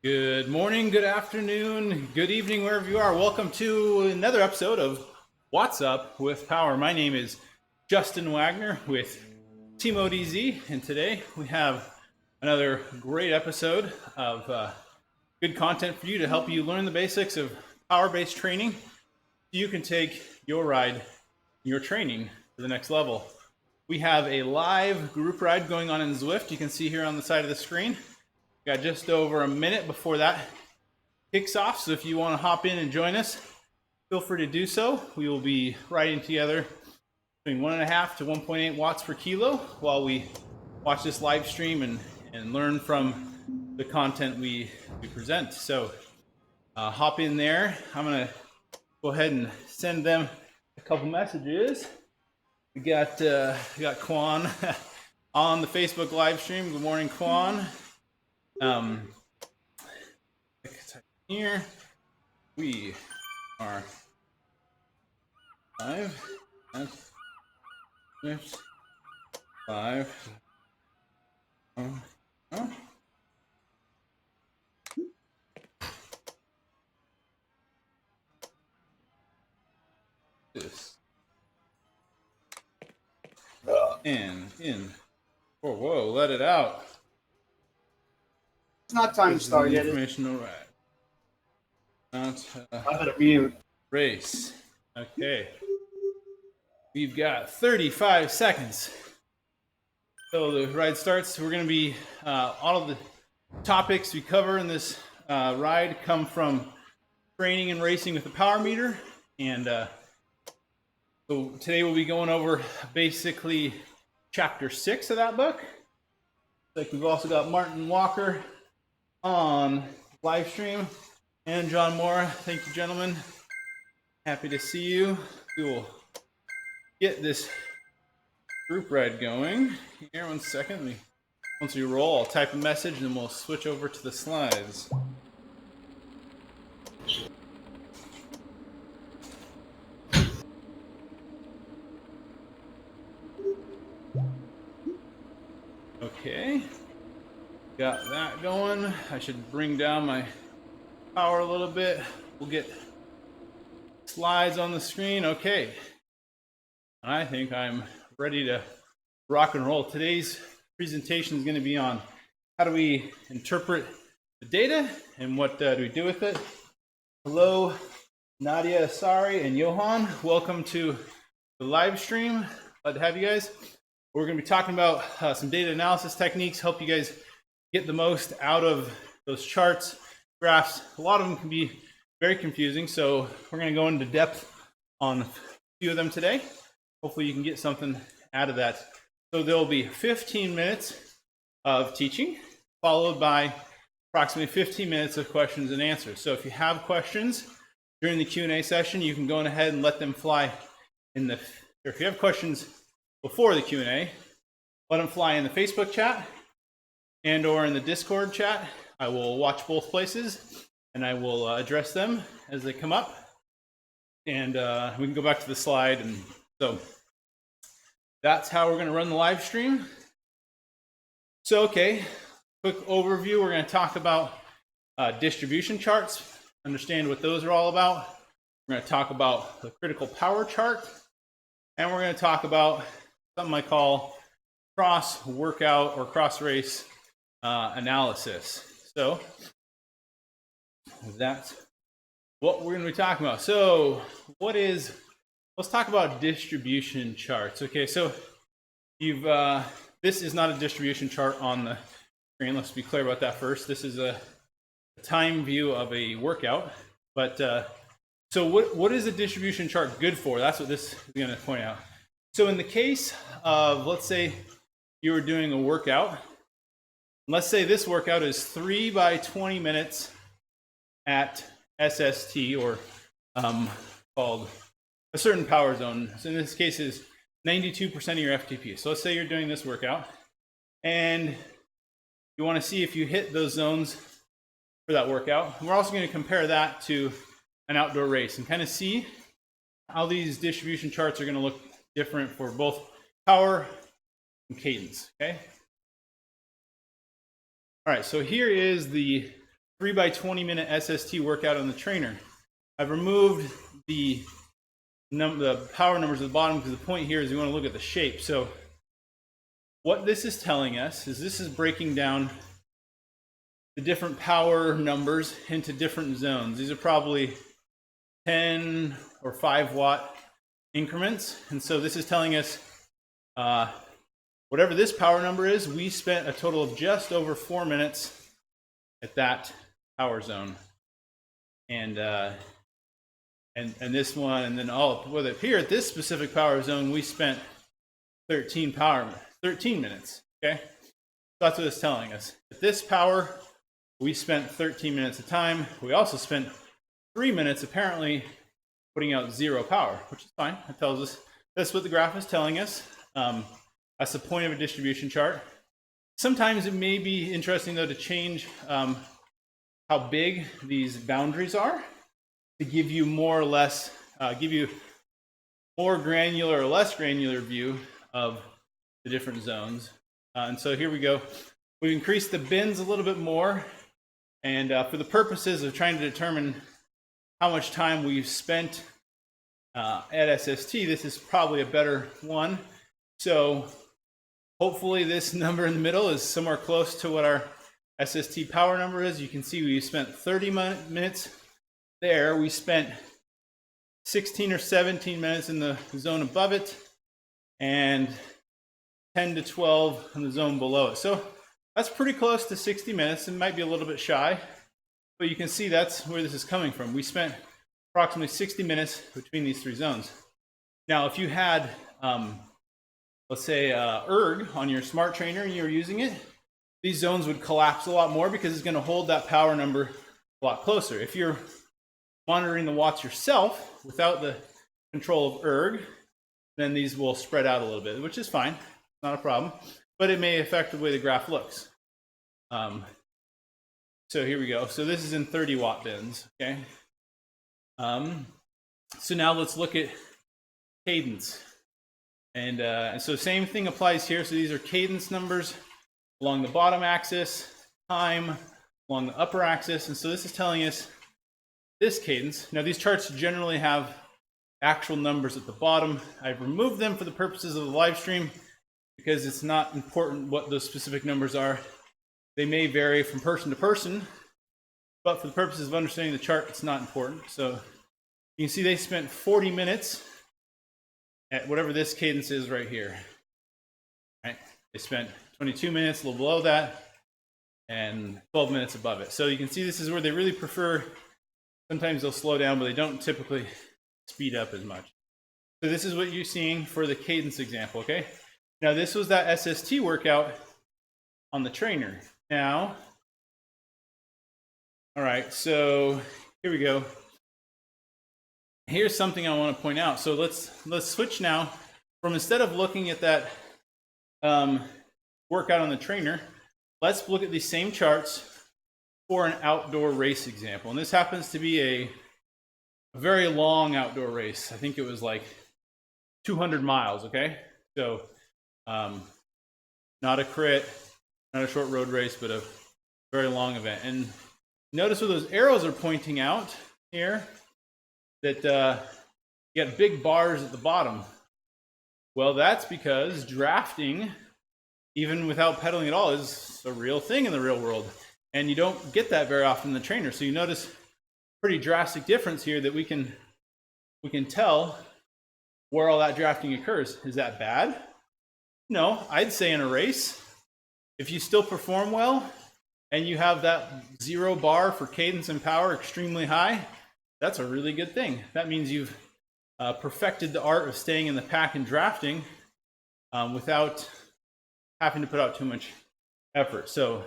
Good morning, good afternoon, good evening, wherever you are. Welcome to another episode of What's Up with Power. My name is Justin Wagner with Team ODZ, and today we have another great episode of good content for you to help you learn the basics of power-based training so you can take your ride, your training to the next level. We have a live group ride going on in Zwift. You can see here on the side of the screen. Got just over a minute before that kicks off, so if you want to hop in and join us, feel free to do so. We will be riding together between 1.5 to 1.8 watts per kilo while we watch this live stream and learn from the content we present. So hop in there. I'm going to go ahead and send them a couple messages. We got Kwan on the Facebook live stream. Good morning, Kwan. Here we are live. Live. This and in. Oh, whoa! Let it out. It's not time to start yet. Informational ride. Not I had a mute. race. Okay. We've got 35 seconds. So the ride starts. We're going to be all of the topics we cover in this ride come from training and racing with the power meter. And so today we'll be going over basically chapter 6 of that book. Like we've also got Martin Walker on live stream and John Moore. Thank you, gentlemen. Happy to see you. We will get this group ride going here. 1 second. Once we roll, I'll type a message and then we'll switch over to the slides. Okay. Got that going. I should bring down my power a little bit. We'll get slides on the screen. Okay. I think I'm ready to rock and roll. Today's presentation is going to be on how do we interpret the data and what do we do with it. Hello, Nadia, Asari, and Johan. Welcome to the live stream. Glad to have you guys. We're going to be talking about some data analysis techniques, help you guys get the most out of those charts, graphs. A lot of them can be very confusing, so we're going to go into depth on a few of them today. Hopefully you can get something out of that. So there will be 15 minutes of teaching, followed by approximately 15 minutes of questions and answers. So if you have questions during the Q&A session, you can go ahead and let them fly in the, or if you have questions before the Q&A, let them fly in the Facebook chat and or in the Discord chat. I will watch both places and I will address them as they come up. And we can go back to the slide. And so that's how we're going to run the live stream. So, okay, quick overview. We're going to talk about distribution charts, understand what those are all about. We're going to talk about the critical power chart. And we're going to talk about something I call cross workout or cross race analysis. So that's what we're going to be talking about. So let's talk about distribution charts. Okay, so this is not a distribution chart on the screen. Let's be clear about that first. This is a time view of a workout. But so what is a distribution chart good for? That's what this is going to point out. So in the case of, let's say you were doing a workout, let's say this workout is 3 by 20 minutes at SST or called a certain power zone. So in this case is 92% of your FTP. So let's say you're doing this workout and you want to see if you hit those zones for that workout. And we're also going to compare that to an outdoor race and kind of see how these distribution charts are going to look different for both power and cadence. Okay. All right, so here is the 3 by 20 minute SST workout on the trainer. I've removed the power numbers at the bottom because the point here is you want to look at the shape. So what this is telling us is this is breaking down the different power numbers into different zones. These are probably 10 or 5 watt increments. And so this is telling us whatever this power number is, we spent a total of just over 4 minutes at that power zone. And this one, and then all with it here at this specific power zone, we spent 13 minutes. Okay, so that's what it's telling us. At this power, we spent 13 minutes of time. We also spent 3 minutes apparently putting out 0 power, which is fine. It tells us that's what the graph is telling us. That's the point of a distribution chart. Sometimes it may be interesting though to change how big these boundaries are to give you more or less, give you more granular or less granular view of the different zones. And so here we go. We've increased the bins a little bit more. And for the purposes of trying to determine how much time we've spent at SST, this is probably a better one. So hopefully this number in the middle is somewhere close to what our SST power number is. You can see we spent 30 minutes there. We spent 16 or 17 minutes in the zone above it and 10 to 12 in the zone below it. So that's pretty close to 60 minutes. It might be a little bit shy, but you can see that's where this is coming from. We spent approximately 60 minutes between these 3 zones. Now, if you had, let's say, erg on your smart trainer and you were using it, these zones would collapse a lot more because it's going to hold that power number a lot closer. If you're monitoring the watts yourself without the control of erg, then these will spread out a little bit, which is fine, not a problem, but it may affect the way the graph looks. So here we go. So this is in 30 watt bins, okay? So now let's look at cadence. And so same thing applies here. So these are cadence numbers along the bottom axis, time along the upper axis. And so this is telling us this cadence. Now these charts generally have actual numbers at the bottom. I've removed them for the purposes of the live stream because it's not important what those specific numbers are. They may vary from person to person, but for the purposes of understanding the chart, it's not important. So you can see they spent 40 minutes at whatever this cadence is right here. Right? They spent 22 minutes, a little below that, and 12 minutes above it. So you can see this is where they really prefer. Sometimes they'll slow down, but they don't typically speed up as much. So this is what you're seeing for the cadence example, okay? Now this was that SST workout on the trainer. Now, all right, so here we go. Here's something I want to point out. So let's switch now from, instead of looking at that workout on the trainer, let's look at these same charts for an outdoor race example. And this happens to be a very long outdoor race. I think it was like 200 miles, okay? So not a crit, not a short road race, but a very long event. And notice where those arrows are pointing out here, that you got big bars at the bottom. Well, that's because drafting, even without pedaling at all, is a real thing in the real world. And you don't get that very often in the trainer. So you notice pretty drastic difference here that we can tell where all that drafting occurs. Is that bad? No, I'd say in a race, if you still perform well and you have that 0 bar for cadence and power extremely high, that's a really good thing. That means you've perfected the art of staying in the pack and drafting without having to put out too much effort. So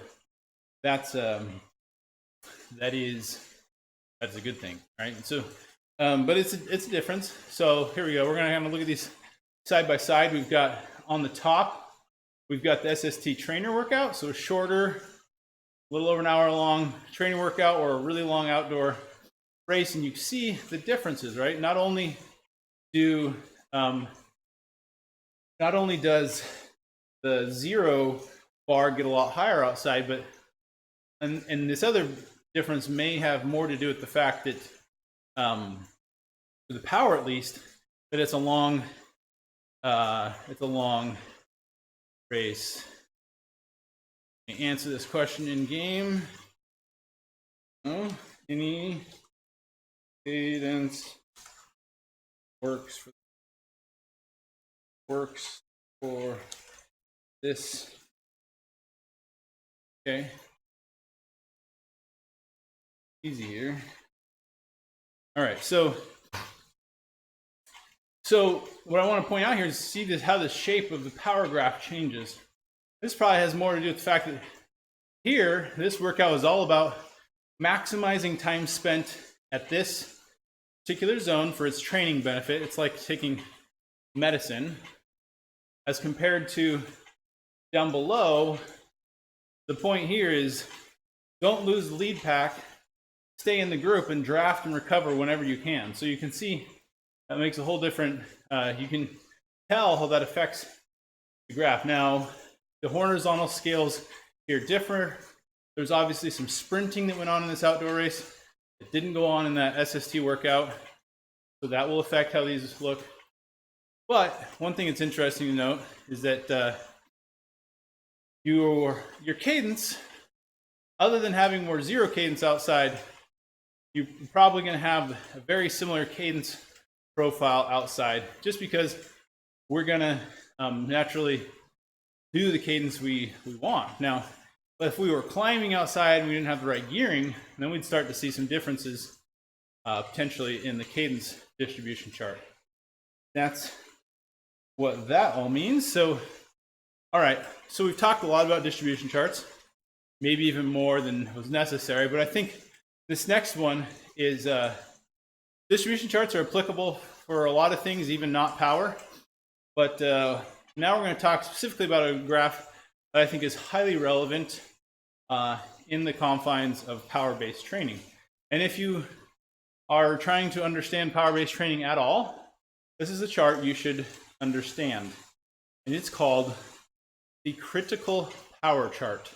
that's a good thing, right? So, but it's a difference. So here we go. We're gonna have a look at these side by side. We've got on the top, we've got the SST trainer workout. So a shorter, a little over an hour long training workout or a really long outdoor race, and you see the differences, right? Not only does the 0 bar get a lot higher outside, but in this other difference may have more to do with the fact that, for the power at least, that it's a long race. Answer this question in game. Oh, any cadence works for this. Okay. Easy here. All right, so what I want to point out here is see this, how the shape of the power graph changes. This probably has more to do with the fact that here, this workout is all about maximizing time spent at this particular zone for its training benefit. It's like taking medicine, as compared to down below. The point here is don't lose the lead pack, stay in the group, and draft and recover whenever you can. So you can see that makes a whole different, you can tell how that affects the graph. Now, the horizontal scales here differ. There's obviously some sprinting that went on in this outdoor race. It didn't go on in that SST workout. So that will affect how these look. But one thing that's interesting to note is that your cadence, other than having more zero cadence outside, you're probably going to have a very similar cadence profile outside, just because we're going to naturally do the cadence we want. Now, but if we were climbing outside and we didn't have the right gearing, then we'd start to see some differences potentially in the cadence distribution chart. That's what that all means. So, all right, so we've talked a lot about distribution charts, maybe even more than was necessary, but I think this next one is distribution charts are applicable for a lot of things, even not power. But now we're going to talk specifically about a graph that I think is highly relevant in the confines of power-based training. And if you are trying to understand power-based training at all, this is a chart you should understand. And it's called the critical power chart.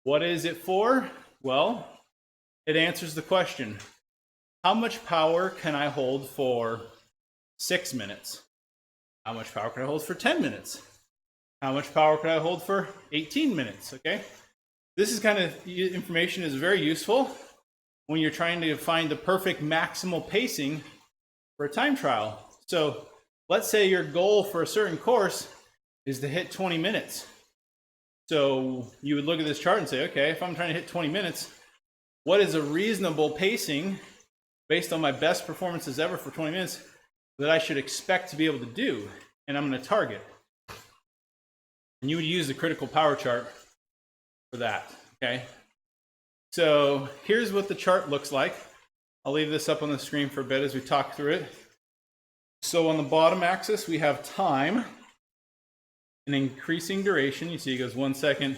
What is it for? Well, it answers the question, how much power can I hold for 6 minutes? How much power can I hold for 10 minutes? How much power can I hold for 18 minutes? Okay. This is kind of information is very useful when you're trying to find the perfect maximal pacing for a time trial. So let's say your goal for a certain course is to hit 20 minutes. So you would look at this chart and say, okay, if I'm trying to hit 20 minutes, what is a reasonable pacing based on my best performances ever for 20 minutes that I should expect to be able to do? And I'm going to target. And you would use the critical power chart for that, okay? So here's what the chart looks like. I'll leave this up on the screen for a bit as we talk through it. So on the bottom axis, we have time, an increasing duration. You see it goes 1 second,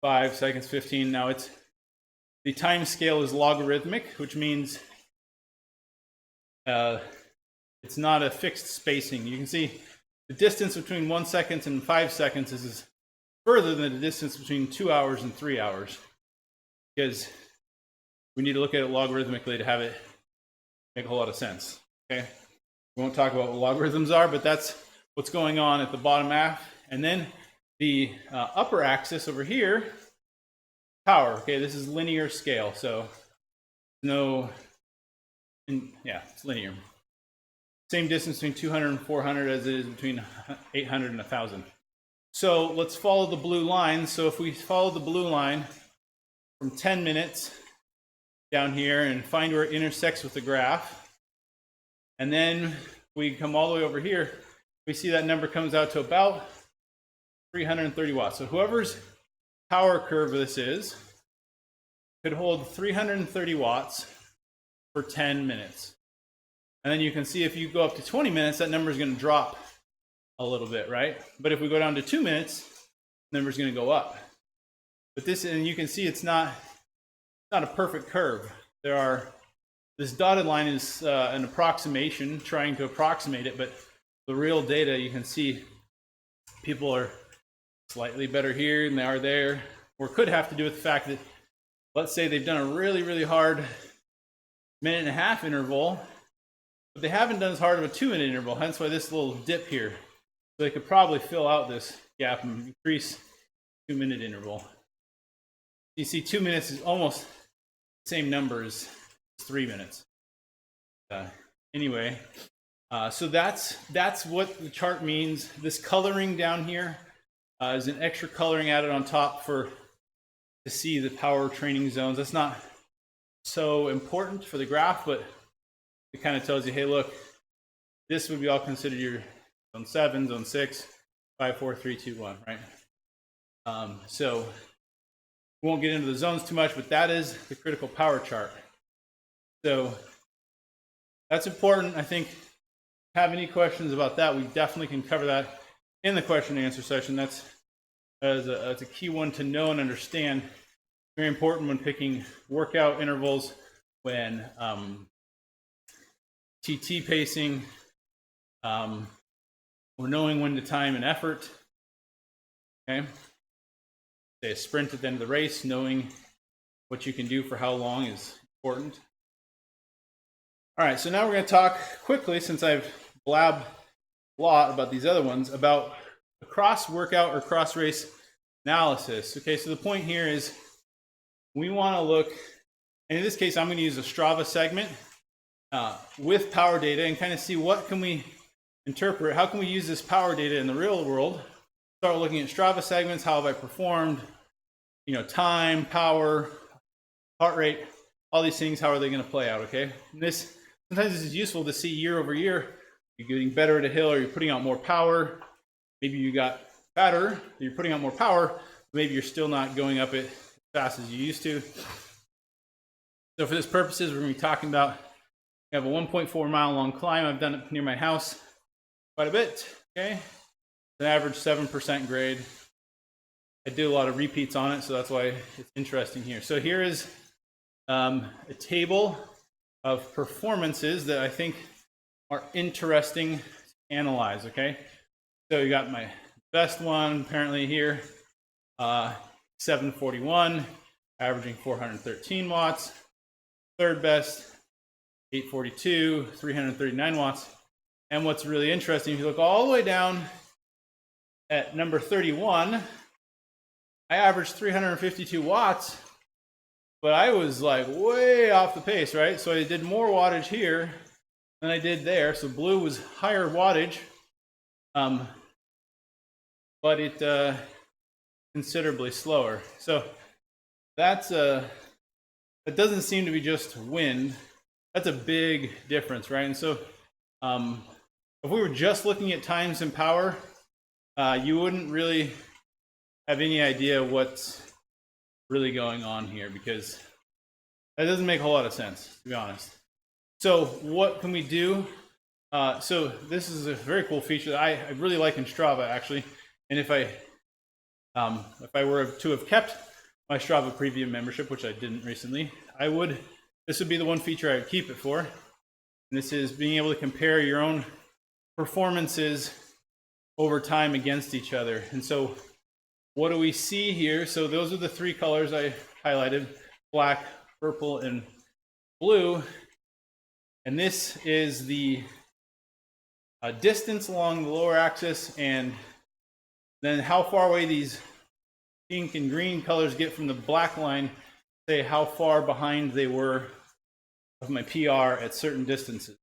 5 seconds, 15. Now it's, the time scale is logarithmic, which means it's not a fixed spacing. You can see the distance between 1 second and 5 seconds is further than the distance between 2 hours and 3 hours, because we need to look at it logarithmically to have it make a whole lot of sense. Okay, we won't talk about what logarithms are, but that's what's going on at the bottom half. And then the upper axis over here, power. Okay, this is linear scale, so it's linear. Same distance between 200 and 400 as it is between 800 and 1,000. So let's follow the blue line. So if we follow the blue line from 10 minutes down here and find where it intersects with the graph, and then we come all the way over here, we see that number comes out to about 330 watts. So whoever's power curve this is could hold 330 watts for 10 minutes. And then you can see if you go up to 20 minutes, that number is going to drop a little bit, right? But if we go down to 2 minutes, the number is going to go up. But this, and you can see it's not a perfect curve. This dotted line is an approximation, trying to approximate it, but the real data, you can see people are slightly better here than they are there, or could have to do with the fact that let's say they've done a really, really hard 1.5-minute interval, but they haven't done as hard of a 2-minute interval, hence why this little dip here. So they could probably fill out this gap and increase 2-minute interval. You see 2 minutes is almost the same number as 3 minutes. Anyway, so that's what the chart means. This coloring down here is an extra coloring added on top to see the power training zones. That's not so important for the graph, but it kind of tells you, hey, look, this would be all considered your zone 7, zone 6, 5, 4, 3, 2, 1, right? So we won't get into the zones too much, but that is the critical power chart. So that's important. I think if you have any questions about that, we definitely can cover that in the question and answer session. That's a key one to know and understand. Very important when picking workout intervals, when TT pacing, or knowing when to time an effort. Okay, say a sprint at the end of the race, knowing what you can do for how long is important. All right, so now we're going to talk quickly, since I've blabbed a lot about these other ones, about a cross workout or cross race analysis. Okay, so the point here is we want to look, and in this case, I'm going to use a Strava segment with power data and kind of see what can we interpret, how can we use this power data in the real world. Start looking at Strava segments, how have I performed, time, power, heart rate, all these things, how are they going to play out, okay? And sometimes this is useful to see year over year. You're getting better at a hill, or you're putting out more power. Maybe you got fatter, you're putting out more power, maybe you're still not going up it as fast as you used to. So for this purposes, we're going to be talking about, I have a 1.4 mile long climb. I've done it near my house quite a bit, okay? It's an average 7% grade. I do a lot of repeats on it, so that's why it's interesting here. So here is a table of performances that I think are interesting to analyze, okay? So you got my best one apparently here, 741, averaging 413 watts. Third best, 842, 339 watts. And what's really interesting, if you look all the way down at number 31, I averaged 352 watts, but I was like way off the pace, right? So I did more wattage here than I did there. So blue was higher wattage, but it considerably slower. So that doesn't seem to be just wind. That's a big difference, right? And so if we were just looking at times and power, you wouldn't really have any idea what's really going on here, because that doesn't make a whole lot of sense, to be honest. So what can we do? So this is a very cool feature that I really like in Strava, actually. And if I were to have kept my Strava Premium membership, which I didn't recently, this would be the one feature I would keep it for. And this is being able to compare your own performances over time against each other. And so what do we see here? So those are the three colors I highlighted: black, purple, and blue. And this is the distance along the lower axis, and then how far away these pink and green colors get from the black line, say how far behind they were of my PR at certain distances.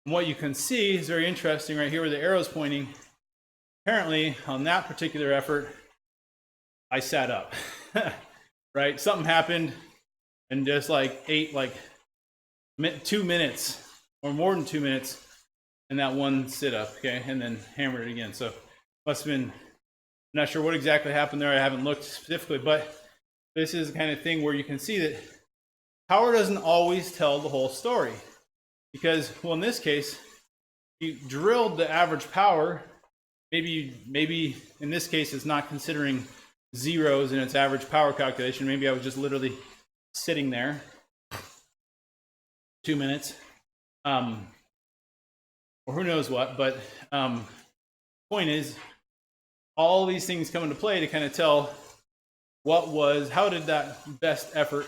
And what you can see is very interesting right here where the arrow's pointing. Apparently, on that particular effort, I sat up, right? Something happened and just ate 2 minutes or more than 2 minutes in that one sit up, okay? And then hammered it again. So must have been, I'm not sure what exactly happened there. I haven't looked specifically, but this is the kind of thing where you can see that power doesn't always tell the whole story. Because, well, in this case, you drilled the average power. Maybe in this case, it's not considering zeros in its average power calculation. Maybe I was just literally sitting there 2 minutes, or who knows what. But point is, all these things come into play to kind of tell how did that best effort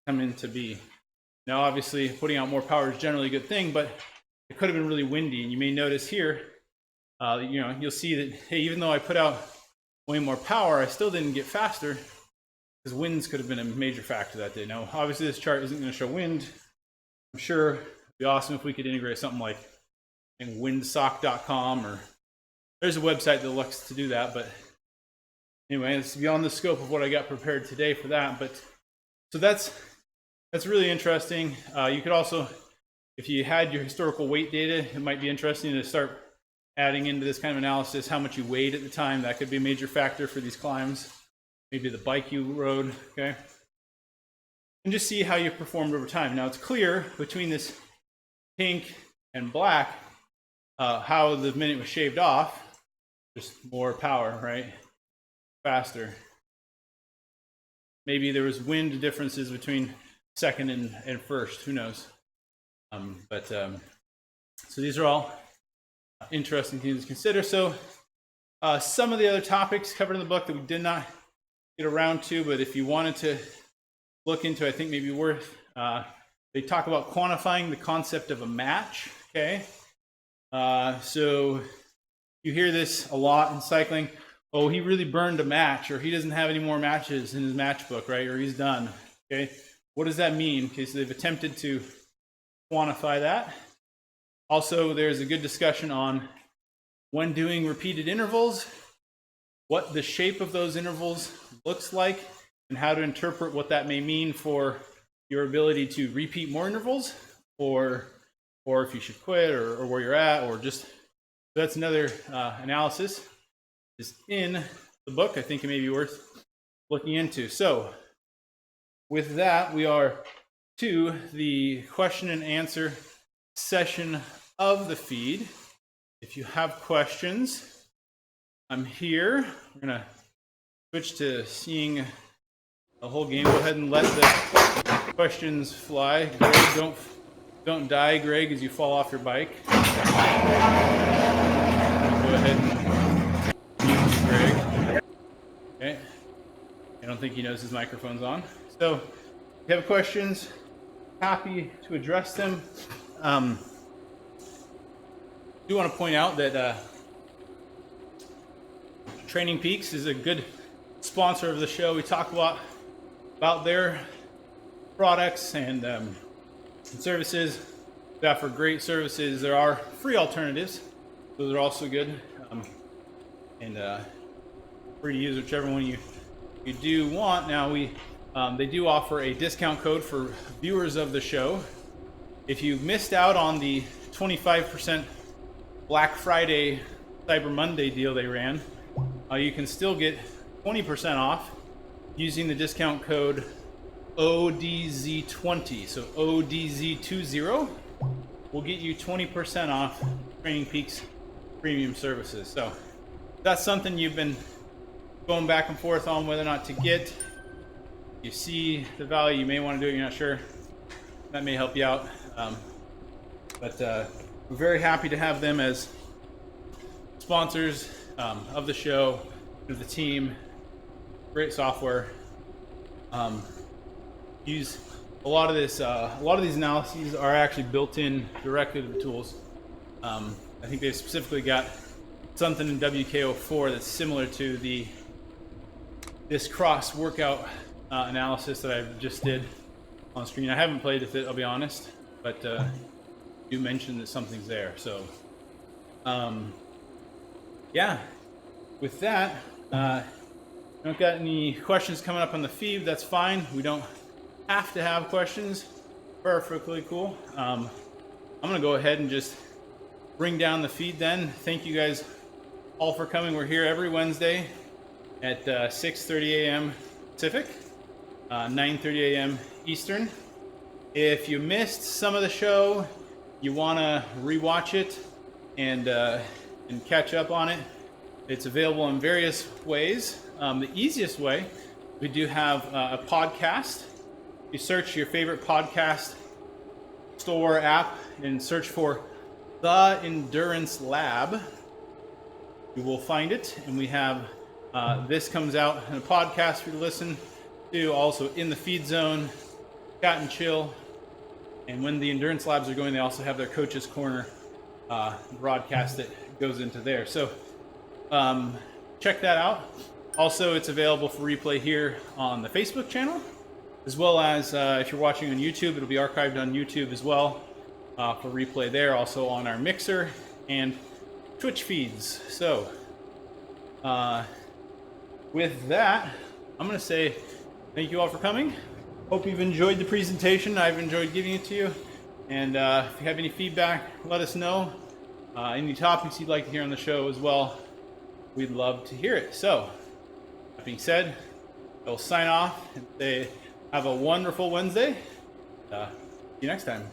come into be? Now, obviously, putting out more power is generally a good thing, but it could have been really windy. And you may notice here, you'll see that, hey, even though I put out way more power, I still didn't get faster because winds could have been a major factor that day. Now, obviously, this chart isn't going to show wind. I'm sure it'd be awesome if we could integrate something like windsock.com, or there's a website that looks to do that. But anyway, it's beyond the scope of what I got prepared today for that. But so that's really interesting. You could also, if you had your historical weight data, it might be interesting to start adding into this kind of analysis how much you weighed at the time. That could be a major factor for these climbs. Maybe the bike you rode, okay? And just see how you performed over time. Now, it's clear between this pink and black how the minute was shaved off. Just more power, right? Faster. Maybe there was wind differences between second and first, who knows? So these are all interesting things to consider. So some of the other topics covered in the book that we did not get around to, but if you wanted to look into, I think maybe worth, they talk about quantifying the concept of a match, okay? So you hear this a lot in cycling. Oh, he really burned a match, or he doesn't have any more matches in his match book, right? Or he's done, okay? What does that mean? Okay, so they've attempted to quantify that. Also, there's a good discussion on when doing repeated intervals, what the shape of those intervals looks like, and how to interpret what that may mean for your ability to repeat more intervals, or if you should quit, or where you're at, or just, that's another analysis is in the book. I think it may be worth looking into. So with that, we are to the question and answer session of the feed. If you have questions, I'm here. We're gonna switch to seeing the whole game. Go ahead and let the questions fly. Greg, don't die, Greg, as you fall off your bike. Go ahead and mute Greg. Okay. I don't think he knows his microphone's on. So if you have questions, happy to address them. I do want to point out that Training Peaks is a good sponsor of the show. We talk a lot about their products and services. They offer great services. There are free alternatives. Those are also good. And free to use whichever one you do want. Now, they do offer a discount code for viewers of the show. If you missed out on the 25% Black Friday Cyber Monday deal they ran, you can still get 20% off using the discount code ODZ20. So ODZ20 will get you 20% off Training Peaks premium services. So that's something you've been going back and forth on whether or not to get. You see the value, you may want to do it, you're not sure. That may help you out. But we're very happy to have them as sponsors of the show, of the team. Great software. Use a lot of this. A lot of these analyses are actually built in directly to the tools. I think they've specifically got something in WKO4 that's similar to this cross workout analysis that I just did on screen. I haven't played with it, I'll be honest, but you mentioned that something's there. So, yeah. With that, don't got any questions coming up on the feed. That's fine. We don't have to have questions. Perfectly cool. I'm gonna go ahead and just bring down the feed then. Thank you guys all for coming. We're here every Wednesday at 6:30 a.m. Pacific, 9:30 a.m. Eastern. If you missed some of the show, you want to rewatch it and catch up on it, it's available in various ways. The easiest way, we do have a podcast. You search your favorite podcast store app and search for The Endurance Lab. You will find it, and we have This comes out in a podcast for you to listen to, also in the feed zone, chat and chill. And when the endurance labs are going, they also have their coach's corner broadcast that goes into there. So check that out. Also, it's available for replay here on the Facebook channel, as well as if you're watching on YouTube, it'll be archived on YouTube as well for replay there. Also on our Mixer and Twitch feeds. So with that, I'm going to say thank you all for coming. Hope you've enjoyed the presentation. I've enjoyed giving it to you. And if you have any feedback, let us know. Any topics you'd like to hear on the show as well, we'd love to hear it. So, that being said, I'll sign off and say have a wonderful Wednesday. See you next time.